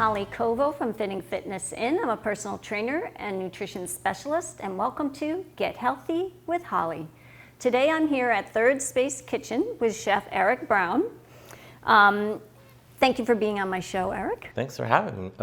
Holly Kovo from Fitting Fitness In. I'm a personal trainer and nutrition specialist, and welcome to Get Healthy with Holly. Today I'm here at Third Space Kitchen with Chef Eric Brown. Thank you for being on my show, Eric. Thanks for having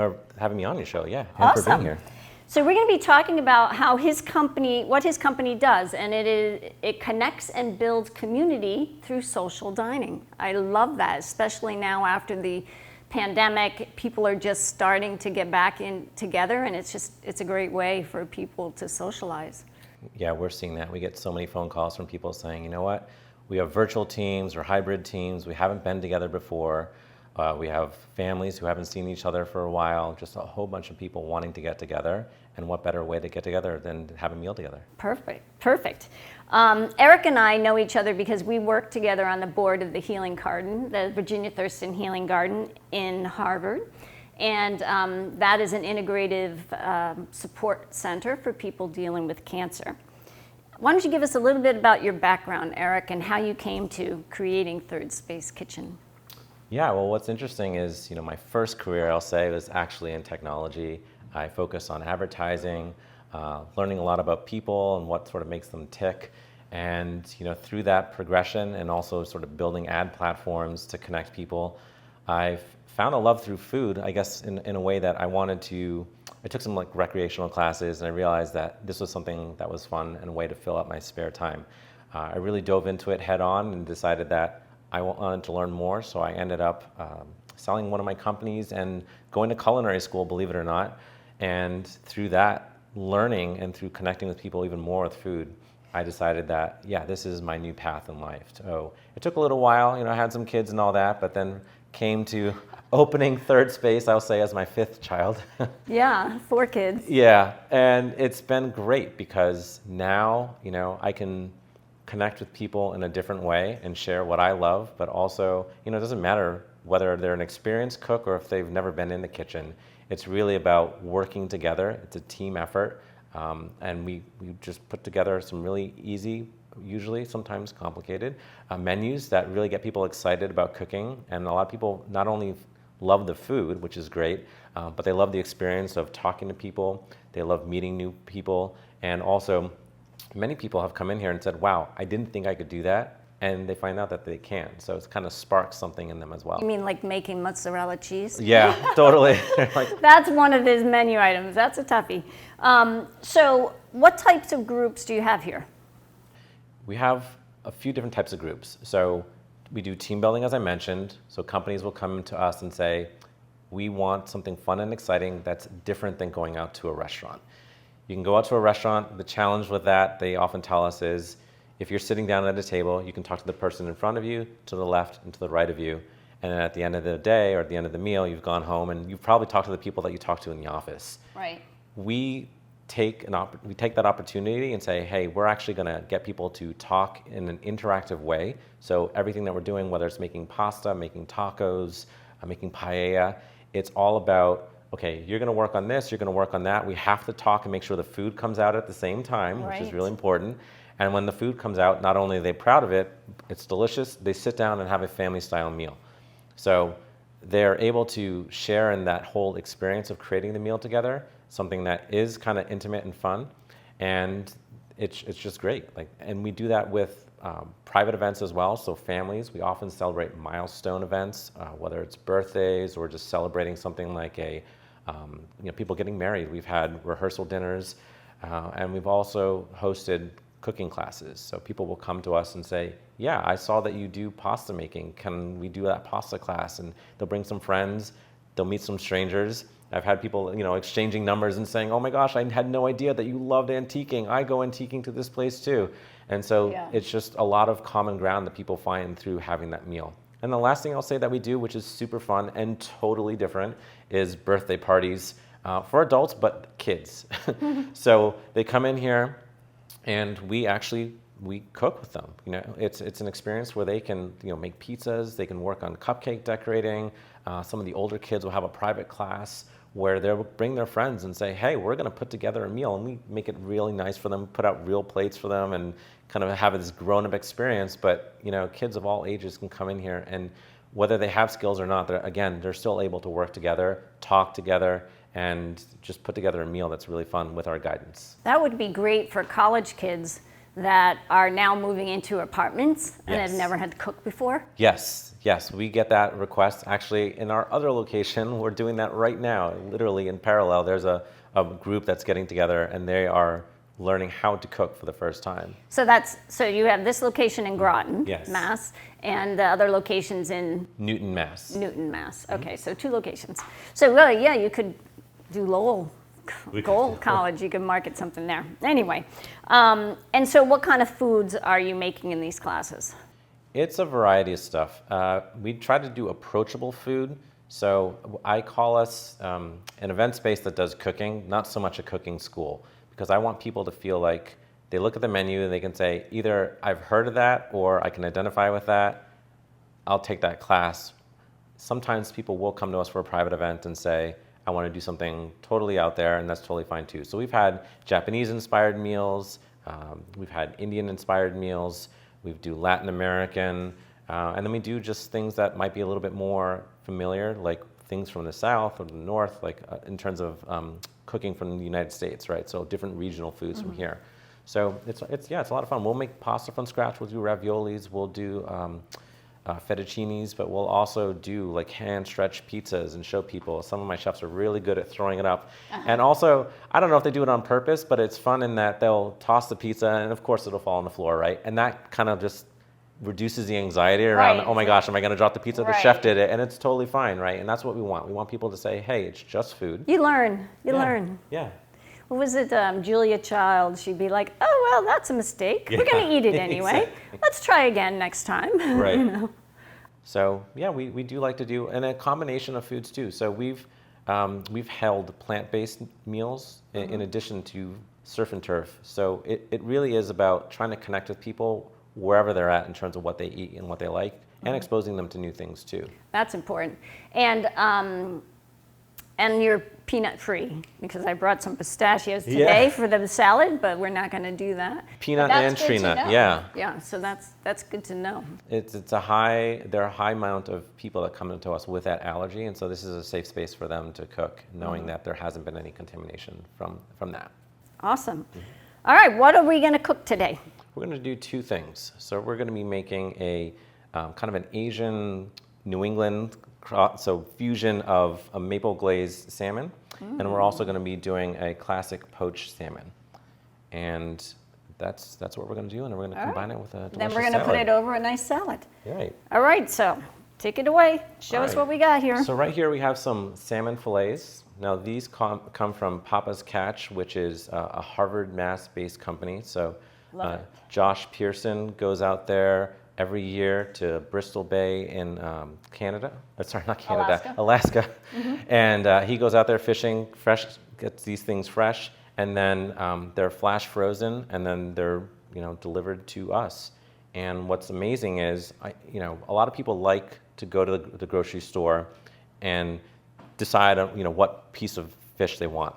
me on your show. Yeah, and Awesome. for being here. So we're going to be talking about how what his company does, and it connects and builds community through social dining. I love that, especially now after the pandemic. People are just starting to get back in together, and it's a great way for people to socialize. Yeah, we're seeing that. We get so many phone calls from people saying, you know what, we have virtual teams or hybrid teams. We haven't been together before. We have families who haven't seen each other for a while, just a whole bunch of people wanting to get together. And what better way to get together than to have a meal together? Perfect. Eric and I know each other because we work together on the board of the Healing Garden, the Virginia Thurston Healing Garden in Harvard. And that is an integrative support center for people dealing with cancer. Why don't you give us a little bit about your background, Eric, and how you came to creating Third Space Kitchen? Yeah, well, what's interesting is, my first career, I'll say, was actually in technology. I focused on advertising, learning a lot about people and what sort of makes them tick. And, through that progression and also sort of building ad platforms to connect people, I've found a love through food, I guess, in a way that I took some recreational classes, and I realized that this was something that was fun and a way to fill up my spare time. I really dove into it head on and decided that I wanted to learn more, so I ended up selling one of my companies and going to culinary school, believe it or not. And through that learning and through connecting with people even more with food, I decided that, yeah, this is my new path in life. So it took a little while, I had some kids and all that, but then came to opening Third Space, I'll say, as my fifth child. Yeah, 4 kids. Yeah, and it's been great because now, I can connect with people in a different way and share what I love, but also, it doesn't matter whether they're an experienced cook or if they've never been in the kitchen. It's really about working together. It's a team effort, and we just put together some really easy, usually sometimes complicated, menus that really get people excited about cooking. And a lot of people not only love the food, which is great, but they love the experience of talking to people. They love meeting new people, and also many people have come in here and said, wow, I didn't think I could do that. And they find out that they can. So it's kind of sparks something in them as well. You mean like making mozzarella cheese? Yeah, totally. That's one of his menu items. That's a toughie. So what types of groups do you have here? We have a few different types of groups. So we do team building, as I mentioned. So companies will come to us and say, we want something fun and exciting that's different than going out to a restaurant. You can go out to a restaurant. The challenge with that, they often tell us, is if you're sitting down at a table, you can talk to the person in front of you, to the left, and to the right of you. And then at the end of the day or at the end of the meal, you've gone home and you've probably talked to the people that you talk to in the office. Right. We take that opportunity and say, hey, we're actually going to get people to talk in an interactive way. So everything that we're doing, whether it's making pasta, making tacos, making paella, it's all about, okay, you're going to work on this, you're going to work on that. We have to talk and make sure the food comes out at the same time, Right. which is really important. And when the food comes out, not only are they proud of it, it's delicious, they sit down and have a family-style meal. So they're able to share in that whole experience of creating the meal together, something that is kind of intimate and fun, and it's just great. And we do that with private events as well. So families, we often celebrate milestone events, whether it's birthdays or just celebrating something like people getting married. We've had rehearsal dinners, and we've also hosted cooking classes. So people will come to us and say, yeah, I saw that you do pasta making. Can we do that pasta class? And they'll bring some friends, they'll meet some strangers. I've had people, exchanging numbers and saying, oh my gosh, I had no idea that you loved antiquing. I go antiquing to this place too. And so It's just a lot of common ground that people find through having that meal. And the last thing I'll say that we do, which is super fun and totally different, is birthday parties for adults, but kids. So they come in here, and we cook with them. It's an experience where they can make pizzas, they can work on cupcake decorating. Some of the older kids will have a private class where they'll bring their friends and say, hey, we're going to put together a meal, and we make it really nice for them, put out real plates for them, and kind of have this grown-up experience. But kids of all ages can come in here, and whether they have skills or not, they're still able to work together, talk together, and just put together a meal that's really fun with our guidance. That would be great for college kids that are now moving into apartments and Yes. have never had to cook before. Yes, we get that request. Actually, in our other location, we're doing that right now, literally in parallel. There's a group that's getting together, and they are learning how to cook for the first time. So you have this location in Groton, Yes. Mass, and the other locations in Newton, Mass. Newton, Mass. Okay, so 2 locations. So really, yeah, you could do Lowell College. You could market something there. Anyway, and so what kind of foods are you making in these classes? It's a variety of stuff. We try to do approachable food. So I call us an event space that does cooking, not so much a cooking school, because I want people to feel like they look at the menu and they can say, either I've heard of that or I can identify with that. I'll take that class. Sometimes people will come to us for a private event and say, I want to do something totally out there, and that's totally fine too. So we've had Japanese-inspired meals, we've had Indian-inspired meals, we do Latin American, and then we do just things that might be a little bit more familiar, like things from the South or the North, like in terms of cooking from the United States, right? So different regional foods from here. So it's a lot of fun. We'll make pasta from scratch. We'll do raviolis. We'll do fettuccinis, but we'll also do like hand stretched pizzas and show people. Some of my chefs are really good at throwing it up. And also, I don't know if they do it on purpose, but it's fun in that they'll toss the pizza and of course it'll fall on the floor, right? And that kind of just reduces the anxiety around, Right. oh my gosh, am I going to drop the pizza? The Right. chef did it, and it's totally fine, right? And that's what we want. We want people to say, hey, it's just food. You learn. You Yeah. learn. Yeah. What was it, Julia Child? She'd be like, "Oh well, that's a mistake. We're going to eat it anyway. Exactly. Let's try again next time." Right. You know? So yeah, we do like to do, and a combination of foods too. So we've held plant-based meals in addition to surf and turf. So it really is about trying to connect with people wherever they're at in terms of what they eat and what they like, and exposing them to new things too. That's important. And you're peanut free, because I brought some pistachios today for the salad, but we're not going to do that. Peanut But and that's good tree to nut, know. yeah. Yeah, so that's good to know. There are a high amount of people that come into us with that allergy, and so this is a safe space for them to cook, knowing that there hasn't been any contamination from that. Awesome. All right, what are we going to cook today? We're going to do 2 things. So we're going to be making a kind of an Asian New England fusion of a maple glazed salmon, and we're also going to be doing a classic poached salmon. And that's what we're going to do, and we're going to combine it with a delicious Then we're going to put it over a nice salad. Right. All right, so take it away. Show us right. what we got here. So right here we have some salmon fillets. Now these come from Papa's Catch, which is a Harvard, Mass-based company. So Josh Pearson goes out there every year to Bristol Bay in Canada. Sorry, not Canada, Alaska. And he goes out there fishing fresh, gets these things fresh, and then they're flash frozen, and then they're delivered to us. And what's amazing is, a lot of people like to go to the grocery store and decide what piece of fish they want,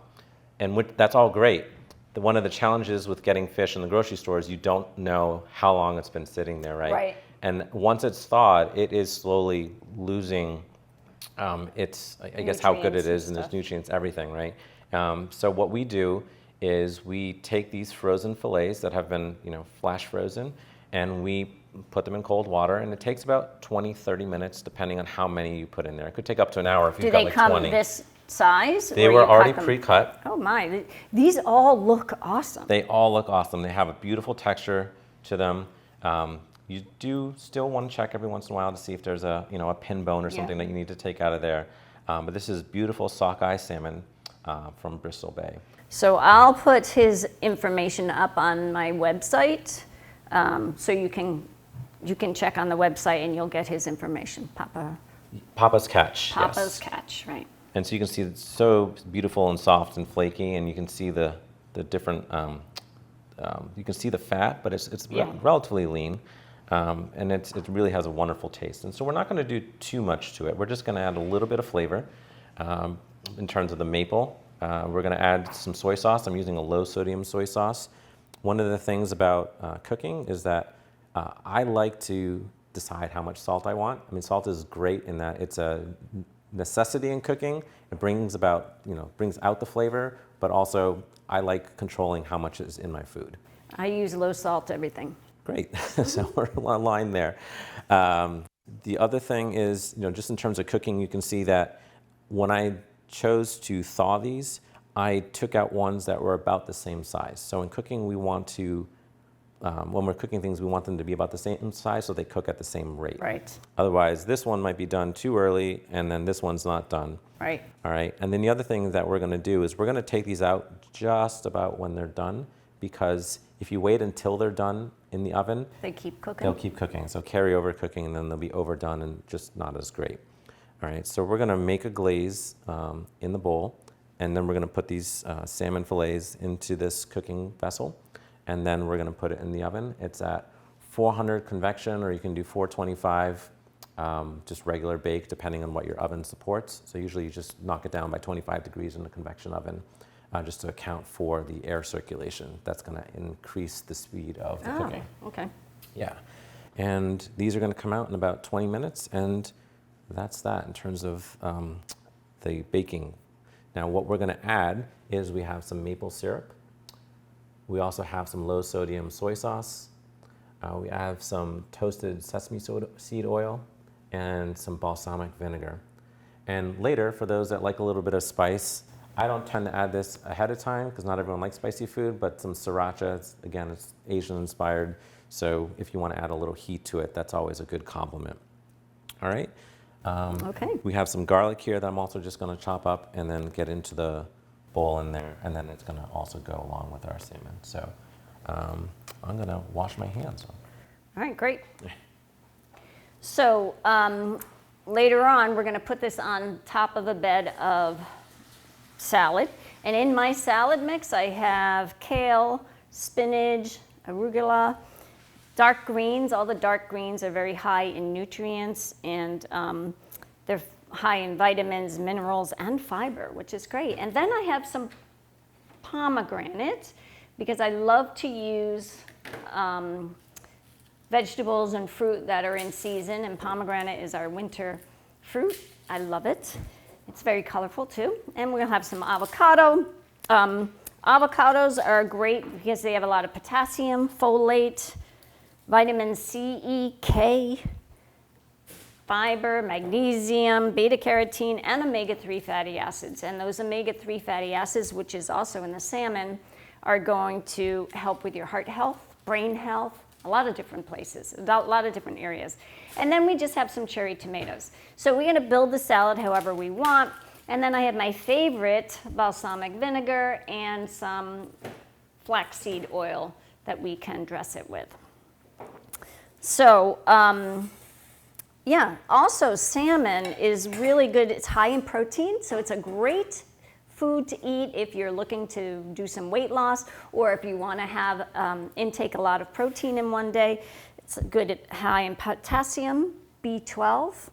and that's all great. One of the challenges with getting fish in the grocery store is you don't know how long it's been sitting there, right? Right. And once it's thawed, it is slowly losing its, I guess, how good it is and its nutrients, everything, right? So what we do is we take these frozen fillets that have been, flash frozen, and we put them in cold water, and it takes about 20-30 minutes depending on how many you put in there. It could take up to an hour if you've got like 20. Do they come this size? They were already pre-cut. Oh my, these all look awesome. They all look awesome. They have a beautiful texture to them. You do still want to check every once in a while to see if there's a pin bone or something that you need to take out of there. But this is beautiful sockeye salmon from Bristol Bay. So I'll put his information up on my website, so you can check on the website and you'll get his information. Papa's Catch. Papa's yes. Catch, right? And so you can see it's so beautiful and soft and flaky, and you can see the different. You can see the fat, but it's relatively lean, and it really has a wonderful taste. And so we're not going to do too much to it. We're just going to add a little bit of flavor in terms of the maple. We're going to add some soy sauce. I'm using a low sodium soy sauce. One of the things about cooking is that I like to decide how much salt I want. I mean, salt is great in that it's a necessity in cooking. It brings about, brings out the flavor, but also I like controlling how much is in my food. I use low salt everything. Great, so we're aligned there. The other thing is, just in terms of cooking, you can see that when I chose to thaw these, I took out ones that were about the same size. So in cooking, we want to, when we're cooking things, we want them to be about the same size so they cook at the same rate. Right. Otherwise, this one might be done too early, and then this one's not done. Right. All right, and then the other thing that we're gonna do is we're gonna take these out just about when they're done, because if you wait until they're done in the oven, They keep cooking. they'll keep cooking. So carry over cooking, and then they'll be overdone and just not as great. All right, so we're gonna make a glaze in the bowl, and then we're gonna put these salmon fillets into this cooking vessel, and then we're gonna put it in the oven. It's at 400 convection, or you can do 425, just regular bake, depending on what your oven supports. So usually you just knock it down by 25 degrees in the convection oven, just to account for the air circulation. That's gonna increase the speed of the cooking. Okay. Yeah, and these are gonna come out in about 20 minutes, and that's that in terms of the baking. Now what we're gonna add is we have some maple syrup. We also have some low sodium soy sauce. We have some toasted sesame seed oil and some balsamic vinegar. And later, for those that like a little bit of spice, I don't tend to add this ahead of time because not everyone likes spicy food, but some sriracha, again, it's Asian inspired. So if you want to add a little heat to it, that's always a good compliment. All right. Okay. We have some garlic here that I'm also just going to chop up and then get into the bowl in there, and then it's going to also go along with our salmon. So I'm going to wash my hands. All right, great. So later on, we're going to put this on top of a bed of salad. And in my salad mix, I have kale, spinach, arugula, dark greens. All the dark greens are very high in nutrients, and they're high in vitamins, minerals, and fiber, which is great. And then I have some pomegranate, because I love to use vegetables and fruit that are in season, and pomegranate is our winter fruit. I love it. It's very colorful too. And we'll have some avocado. Avocados are great because they have a lot of potassium, folate, vitamin C, E, K, fiber, magnesium, beta-carotene, and omega-3 fatty acids. And those omega-3 fatty acids, which is also in the salmon, are going to help with your heart health, brain health, a lot of different places, a lot of different areas. And then we just have some cherry tomatoes. So we're gonna build the salad however we want. And then I have my favorite balsamic vinegar and some flaxseed oil that we can dress it with. So, yeah, also salmon is really good. It's high in protein, so it's a great food to eat if you're looking to do some weight loss, or if you want to have intake a lot of protein in one day. It's good high in potassium, B12,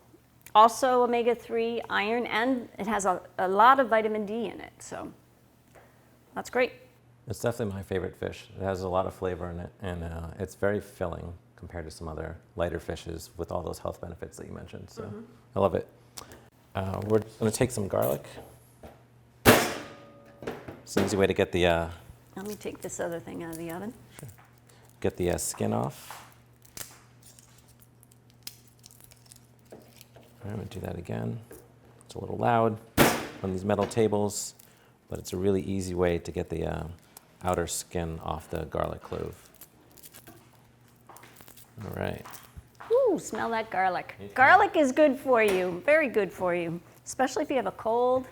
also omega-3, iron, and it has a lot of vitamin D in it. So that's great. It's definitely my favorite fish. It has a lot of flavor in it, and it's very filling compared to some other lighter fishes with all those health benefits that you mentioned. So I love it. We're going to take some garlic. It's an easy way to get the Let me take this other thing out of the oven. get the skin off. I'm going to do that again. It's a little loud on these metal tables, but it's a really easy way to get the outer skin off the garlic clove. All right. Ooh, smell that garlic. Garlic is good for you, very good for you, especially if you have a cold.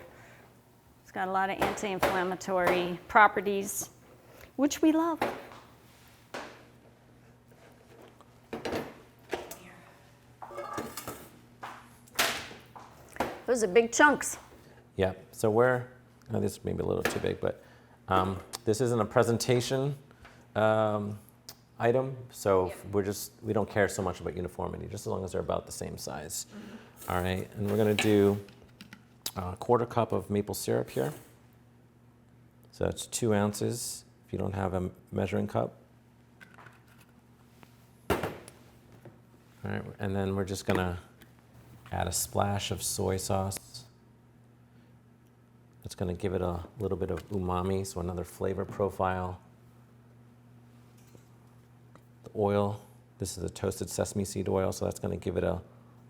It's got a lot of anti-inflammatory properties, which we love. Those are big chunks. Yeah, so this may be a little too big, but this isn't a presentation item, so we don't care so much about uniformity, just as long as they're about the same size. All right, and we're gonna do a 1/4 cup of maple syrup here. So that's 2 ounces if you don't have a measuring cup. All right, and then we're just gonna add a splash of soy sauce. It's gonna give it a little bit of umami, so another flavor profile. The oil, this is a toasted sesame seed oil, so that's gonna give it a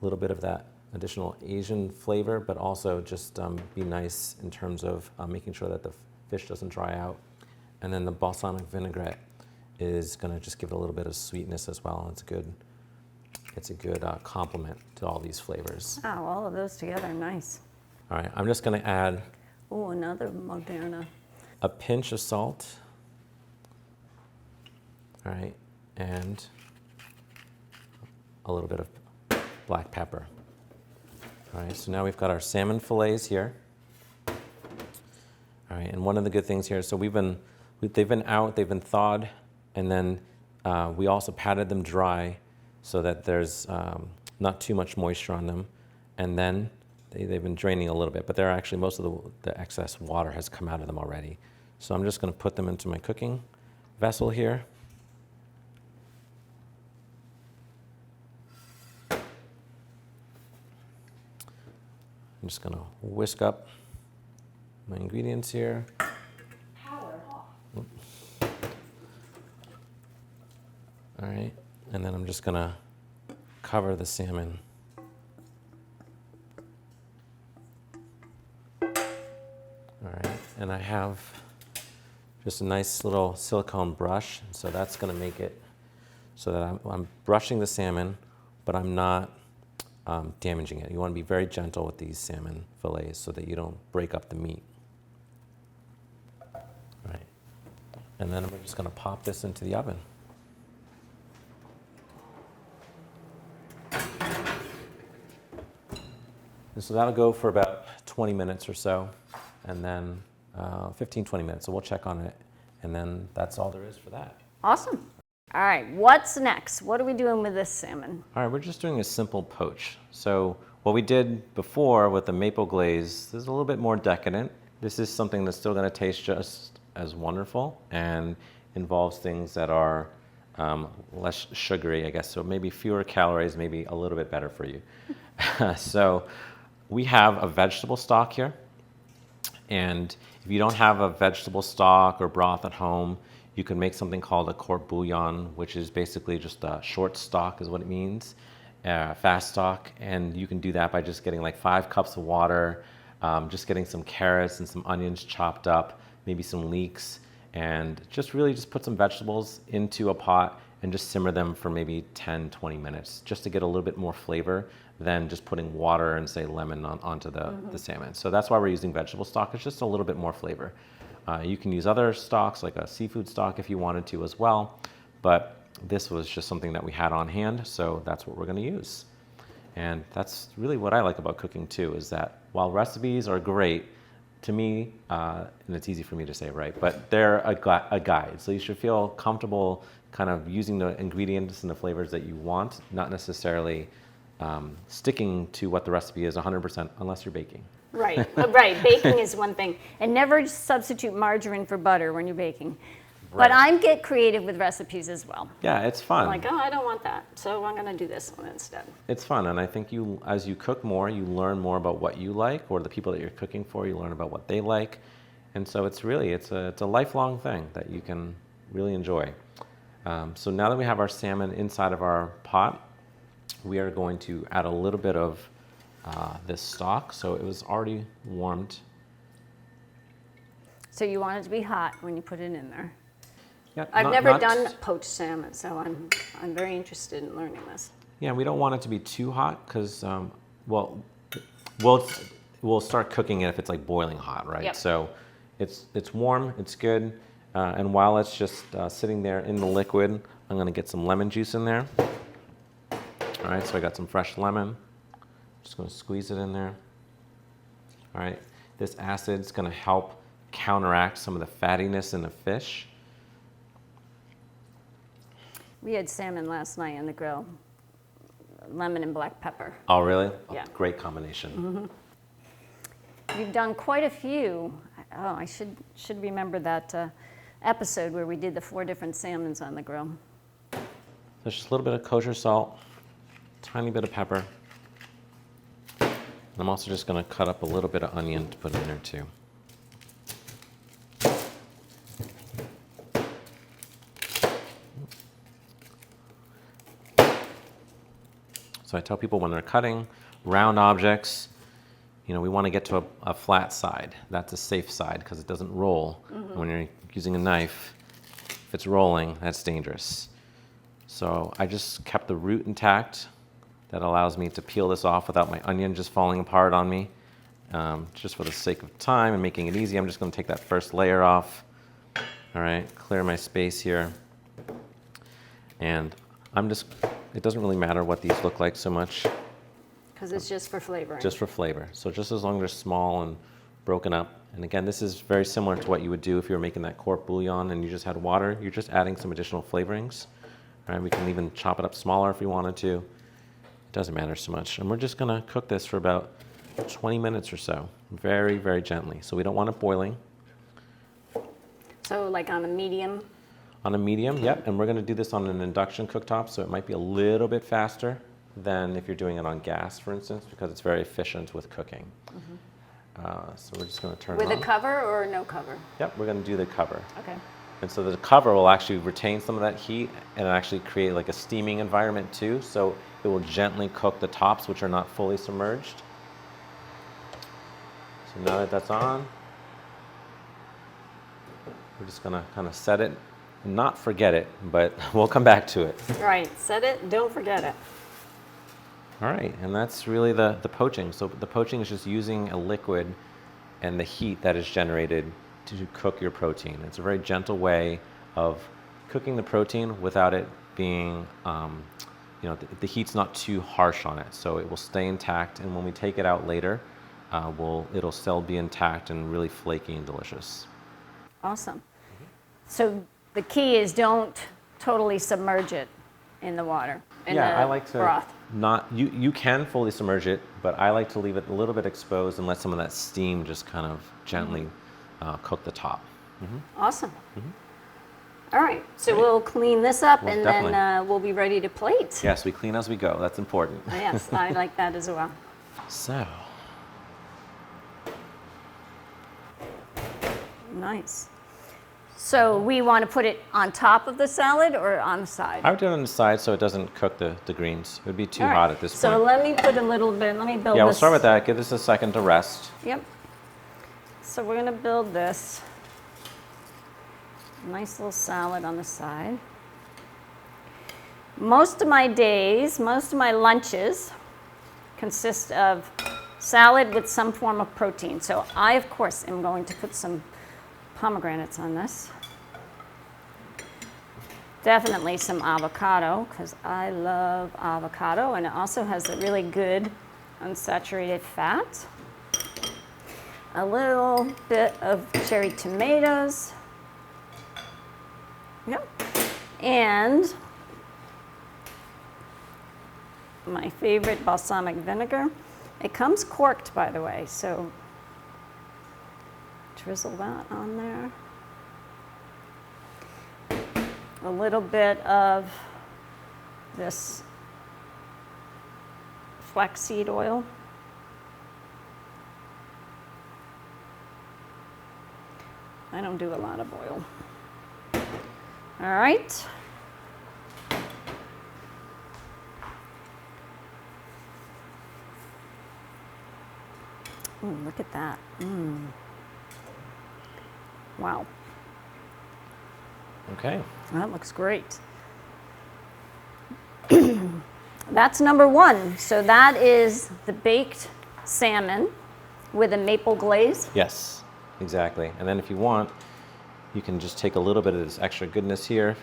little bit of that additional Asian flavor, but also just be nice in terms of making sure that the fish doesn't dry out. And then the balsamic vinaigrette is gonna just give it a little bit of sweetness as well. It's a good complement to all these flavors. Oh, all of those together, nice. All right, I'm just gonna add Oh, another Moderna. a pinch of salt. All right, and a little bit of black pepper. All right, so now we've got our salmon fillets here. All right, and one of the good things here, so they've been out, they've been thawed, and then we also patted them dry so that there's not too much moisture on them. And then they've been draining a little bit, but they're actually, most of the excess water has come out of them already. So I'm just gonna put them into my cooking vessel here. I'm just gonna whisk up my ingredients here. Power off. All right, and then I'm just gonna cover the salmon. All right, and I have just a nice little silicone brush, so that's gonna make it so that I'm brushing the salmon, but I'm not damaging it. You wanna be very gentle with these salmon fillets so that you don't break up the meat. All right, and then we're just gonna pop this into the oven. And so that'll go for about 20 minutes or so, and then 15, 20 minutes. So we'll check on it, and then that's all there is for that. Awesome. All right, what's next? What are we doing with this salmon? All right, we're just doing a simple poach. So what we did before with the maple glaze, this is a little bit more decadent. This is something that's still gonna taste just as wonderful and involves things that are less sugary, I guess. So maybe fewer calories, maybe a little bit better for you. So we have a vegetable stock here. And if you don't have a vegetable stock or broth at home, you can make something called a court bouillon, which is basically just a short stock is what it means, fast stock. And you can do that by just getting like 5 cups of water, just getting some carrots and some onions chopped up, maybe some leeks, and just really just put some vegetables into a pot and just simmer them for maybe 10, 20 minutes, just to get a little bit more flavor than just putting water and say lemon onto the salmon. So that's why we're using vegetable stock. It's just a little bit more flavor. You can use other stocks like a seafood stock if you wanted to as well, but this was just something that we had on hand, so that's what we're gonna use. And that's really what I like about cooking too, is that while recipes are great, to me, and it's easy for me to say, right, but they're a guide. So you should feel comfortable kind of using the ingredients and the flavors that you want, not necessarily sticking to what the recipe is 100% unless you're baking. Right, right. Baking is one thing. And never substitute margarine for butter when you're baking. Right. But I get creative with recipes as well. Yeah, it's fun. I'm like, oh, I don't want that, so I'm going to do this one instead. It's fun, and I think as you cook more, you learn more about what you like, or the people that you're cooking for, you learn about what they like. And so it's a lifelong thing that you can really enjoy. So now that we have our salmon inside of our pot, we are going to add a little bit of this stock. So it was already warmed. So you want it to be hot when you put it in there. Yeah, I've never done poached salmon, so I'm very interested in learning this. Yeah, we don't want it to be too hot because, we'll start cooking it if it's like boiling hot, right? Yep. So it's warm, it's good, and while it's just sitting there in the liquid, I'm gonna get some lemon juice in there. All right, so I got some fresh lemon. Just gonna squeeze it in there. All right, this acid's gonna help counteract some of the fattiness in the fish. We had salmon last night on the grill. Lemon and black pepper. Oh, really? Yeah. Oh, great combination. We've done quite a few. Oh, I should remember that episode where we did the 4 different salmons on the grill. There's just a little bit of kosher salt. tiny bit of pepper. I'm also just going to cut up a little bit of onion to put in there too. So I tell people when they're cutting round objects, you know, we want to get to a flat side. That's a safe side because it doesn't roll. Mm-hmm. When you're using a knife, if it's rolling, that's dangerous. So I just kept the root intact. That allows me to peel this off without my onion just falling apart on me. Just for the sake of time and making it easy, I'm just going to take that first layer off. All right, clear my space here. And it doesn't really matter what these look like so much. Because it's just for flavoring. Just for flavor. So just as long as they're small and broken up. And again, this is very similar to what you would do if you were making that court bouillon and you just had water. You're just adding some additional flavorings. All right, we can even chop it up smaller if we wanted to. It doesn't matter so much. And we're just going to cook this for about 20 minutes or so, very, very gently. So we don't want it boiling. So like on a medium? On a medium, yep. And we're going to do this on an induction cooktop, so it might be a little bit faster than if you're doing it on gas, for instance, because it's very efficient with cooking. Mm-hmm. So we're just going to turn it on. With a cover or no cover? Yep, we're going to do the cover. Okay. And so the cover will actually retain some of that heat and actually create like a steaming environment too. So it will gently cook the tops, which are not fully submerged. So now that that's on, we're just going to kind of set it. Not forget it, but we'll come back to it. Right, set it, don't forget it. All right, and that's really the poaching. So the poaching is just using a liquid and the heat that is generated to cook your protein. It's a very gentle way of cooking the protein without it being, you know, the heat's not too harsh on it. So it will stay intact, and when we take it out later, it'll still be intact and really flaky and delicious. Awesome. So the key is don't totally submerge it in the water, in the I like to broth. You can fully submerge it, but I like to leave it a little bit exposed and let some of that steam just kind of gently cook the top. Mm-hmm. Awesome. Mm-hmm. All right, so we'll clean this up and definitely. then we'll be ready to plate. Yes, we clean as we go. That's important. Yes, I like that as well. So. Nice. So we want to put it on top of the salad or on the side? I would do it on the side so it doesn't cook the greens. It would be too hot at this point. So let me put a little bit, let me build this. Yeah, we'll start with that. Give this a second to rest. Yep. So we're going to build this nice little salad on the side. Most of my days, most of my lunches consist of salad with some form of protein. So I, of course, am going to put some pomegranates on this. Definitely some avocado, because I love avocado, and it also has a really good unsaturated fat. A little bit of cherry tomatoes. Yep. And my favorite balsamic vinegar. It comes corked, by the way, so drizzle that on there. A little bit of this flaxseed oil. I don't do a lot of oil. All right. Ooh, look at that. Wow. Okay. That looks great. That's number one. So that is the baked salmon with a maple glaze. Yes, exactly. And then if you want, you can just take a little bit of this extra goodness here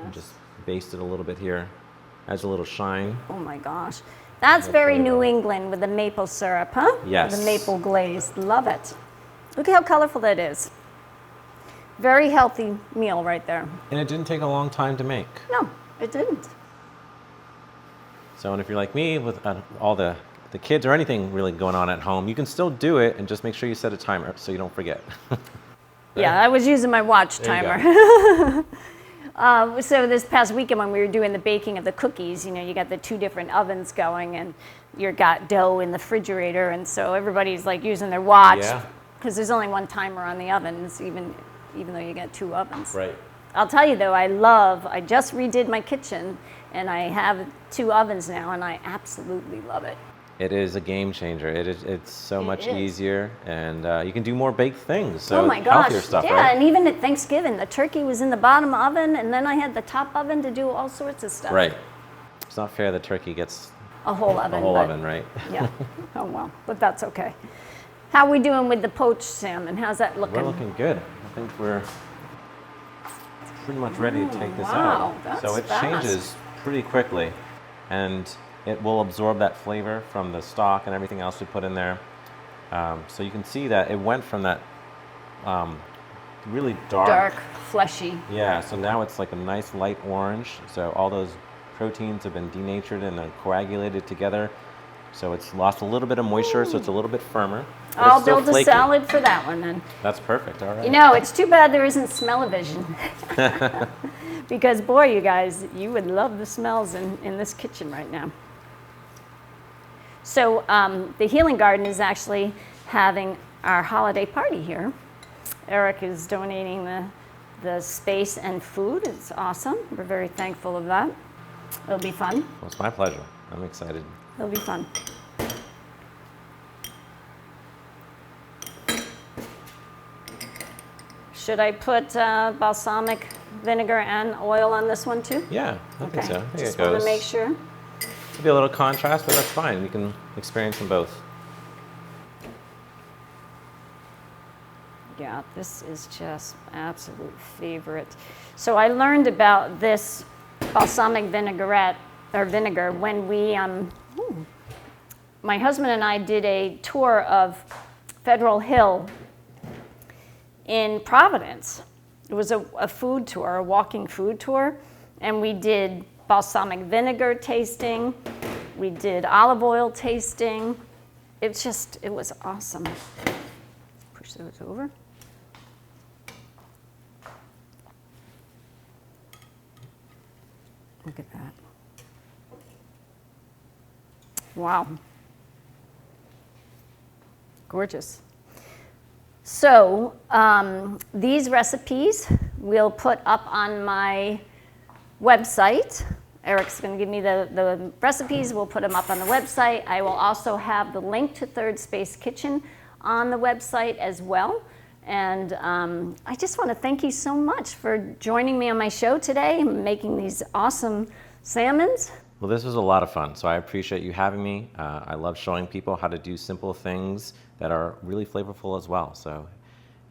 and just baste it a little bit here. Adds a little shine. Oh my gosh. That's very New England with the maple syrup, huh? Yes. The maple glaze. Love it. Look at how colorful that is. Very healthy meal right there. And it didn't take a long time to make. No, it didn't. So, and if you're like me with all the kids or anything really going on at home, you can still do it and just make sure you set a timer so you don't forget. Yeah, I was using my watch timer. So this past weekend when we were doing the baking of the cookies, you know, you got the 2 different ovens going, and you got dough in the refrigerator, and so everybody's like using their watch because there's only 1 timer on the ovens, even though you got 2 ovens. Right. I'll tell you though, I just redid my kitchen, and I have 2 ovens now, and I absolutely love it. It is a game changer. It's so much easier, and you can do more baked things. So oh my gosh, healthier stuff, yeah, right? and even at Thanksgiving, the turkey was in the bottom oven, and then I had the top oven to do all sorts of stuff. Right. It's not fair the turkey gets a whole oven. a whole oven, right? Yeah. Oh well, but that's okay. How are we doing with the poached salmon? How's that looking? We're looking good. I think we're pretty much ready to take this wow, out. that's So it fast. changes pretty quickly, and it will absorb that flavor from the stock and everything else we put in there. So you can see that it went from that really dark, fleshy. Yeah, so now it's like a nice light orange. So all those proteins have been denatured and coagulated together. So it's lost a little bit of moisture, so it's a little bit firmer. But I'll it's still build a flaky. salad for that one then. That's perfect, all right. You know, it's too bad there isn't smell-o-vision. Because boy, you guys, you would love the smells in this kitchen right now. So the Healing Garden is actually having our holiday party here. Eric is donating the space and food. It's awesome. We're very thankful of that. It'll be fun. Well, it's my pleasure. I'm excited. It'll be fun. Should I put balsamic vinegar and oil on this one too? Yeah, I think so. I think Just it goes. want to make sure. It'll be a little contrast, but that's fine. You can experience them both. Yeah, this is just absolute favorite. So I learned about this balsamic vinaigrette or vinegar when we, my husband and I did a tour of Federal Hill in Providence. It was a food tour, a walking food tour, and we did balsamic vinegar tasting. We did olive oil tasting. It was awesome. Push those over. Look at that. Wow. Gorgeous. So these recipes we'll put up on my website. Eric's going to give me the recipes. We'll put them up on the website. I will also have the link to Third Space Kitchen on the website as well. And I just want to thank you so much for joining me on my show today, making these awesome salmons. Well, this was a lot of fun, so I appreciate you having me. I love showing people how to do simple things that are really flavorful as well. So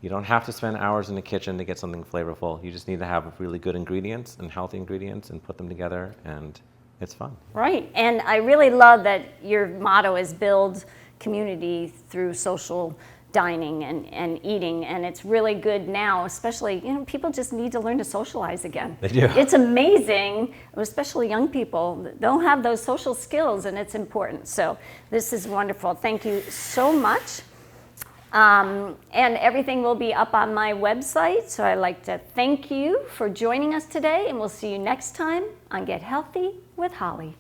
you don't have to spend hours in the kitchen to get something flavorful. You just need to have really good ingredients and healthy ingredients and put them together, and it's fun. Right, and I really love that your motto is build community through social dining and eating, and it's really good now, especially, people just need to learn to socialize again. They do. It's amazing, especially young people, they'll have those social skills, and it's important. So this is wonderful. Thank you so much. And everything will be up on my website, so I'd like to thank you for joining us today, and we'll see you next time on Get Healthy with Holly.